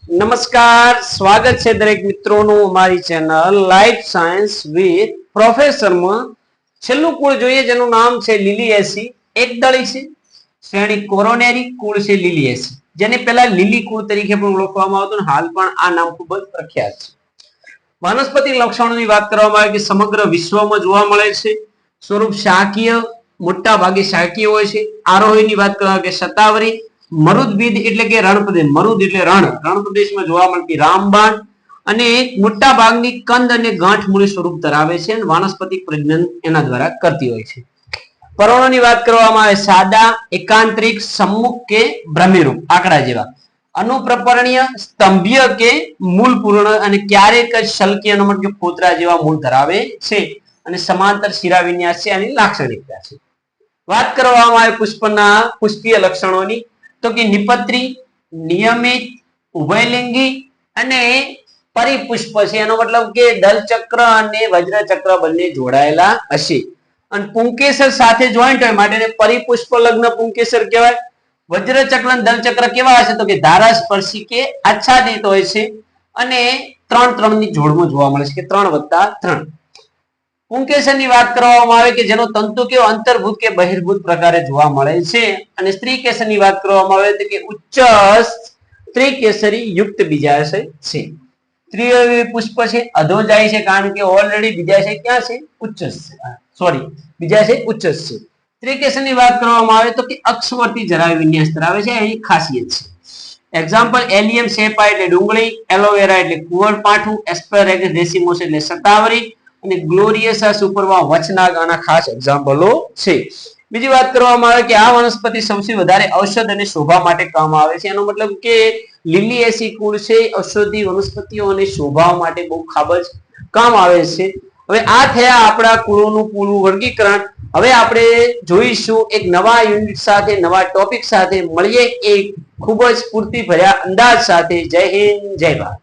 નમસ્કાર, સ્વાગત છે દરેક મિત્રોનું અમારી channel life science with professor માં. છેલ્લું કુળ જોઈએ જેનું નામ છે લિલિએસી. એકદળી છે, શ્રેણી કોરોનેરી, કુળ છે લિલિએસી, જેને પહેલા લીલી કુળ તરીકે પણ ઓળખવામાં આવતું, હાલ પણ આ નામ ખૂબ જ પ્રખ્યાત છે. વનસ્પતિ લક્ષણોની વાત કરવામાં આવે કે સમગ્ર વિશ્વમાં જોવા મળે છે. સ્વરૂપ શાકીય, મોટા ભાગે શાકીય હોય છે. આરોહીની વાત કરવામાં કે શતાવરી, મરુદબીજ એટલે કે રણપ્રદેશ, મરુદ એટલે રણ પ્રદેશમાં જોવા મળતી રામબાણ અને મોટા ભાગની કંદ અને ગાંઠ મૂળી સ્વરૂપ ધરાવે છે અને વાનસ્પતિક પ્રજનન એના દ્વારા કરતી હોય છે. પર્ણોની વાત કરવામાં આવે સાદા, એકાંતરિક, સમ્મુખ કે ભ્રમિરૂપ આંકડા જેવા, અનુપ્રપર્ણીય, સ્તંભીય કે મૂળ પૂર્ણ અને ક્યારેક શલ્કીય કે ફોતરા જેવા મૂળ ધરાવે છે અને સમાંતર શિરા વિન્યાસ છે આની લાક્ષણિકતા છે. વાત કરવામાં આવે પુષ્પીય લક્ષણોની તો કે નિપત્રી, નિયમિત, ઉભયલિંગી અને પરિપુષ્પ છે. એનો મતલબ કે દલચક્ર અને વજ્રચક્ર બંને જોડાયેલા હશે અને પુંકેસર સાથે જોઈન્ટ હોય માટે પરિપુષ્પ લગ્ન પુંકેસર કહેવાય. વજ્રચક્ર અને દલચક્ર કેવા હશે તો કે ધારાસ્પર્શી કે આચ્છાદિત હોય છે અને 3-3 ની જોડમાં જોવા મળે છે કે 3+3. પુંકેસરની વાત કરવામાં આવે કે જેનો તંતુ કેવો અંતર્ભૂત કે બહિર્ભૂત પ્રકારે જોવા મળે છે અને સ્ત્રી કેસરની વાત કરવામાં આવે તો કે ઉચ્ચ ત્રિકેસરી યુક્ત બીજાશય છે. ત્રિઅવયવી પુષ્પ છે, અધો જાય છે કારણ કે ઓલરેડી બીજાશય ક્યાં છે? ઉચ્ચ છે. બીજાશય ઉચ્ચ છે. ત્રિકેસરની વાત કરવામાં આવે તો કે અક્ષવર્તી જરાય વિન્યાસ ધરાવે છે, અહીં ખાસિયત છે. એક્ઝામ્પલ એલિયમ સેપા એટલે ડુંગળી, એલોવેરા એટલે કુંવરપાઠું, એસ્પેરેગસ ડેસિમોસ એટલે શતાવરી અને ગ્લોરિયસા સુપરવા વચનાગ આના ખાસ એક્ઝામ્પલો છે. બીજી વાત કરવામાં આવે કે આ વનસ્પતિ સૌથી વધારે ઔષધ અને શોભા માટે કામ આવે છે. એનો મતલબ કે લિલિએસી કુળ છે ઔષધી વનસ્પતિઓ અને શોભા માટે બહુ ખાબ જ કામ આવે છે. હવે આ થયા આપણા કુળોનું પૂરું વર્ગીકરણ. હવે આપણે જોઈશું એક નવા યુનિટ સાથે, નવા ટોપિક સાથે મળીએ એક ખૂબ જ સ્ફૂર્તિ ભર્યા અંદાજ સાથે. જય હિન્દ, જય ભારત.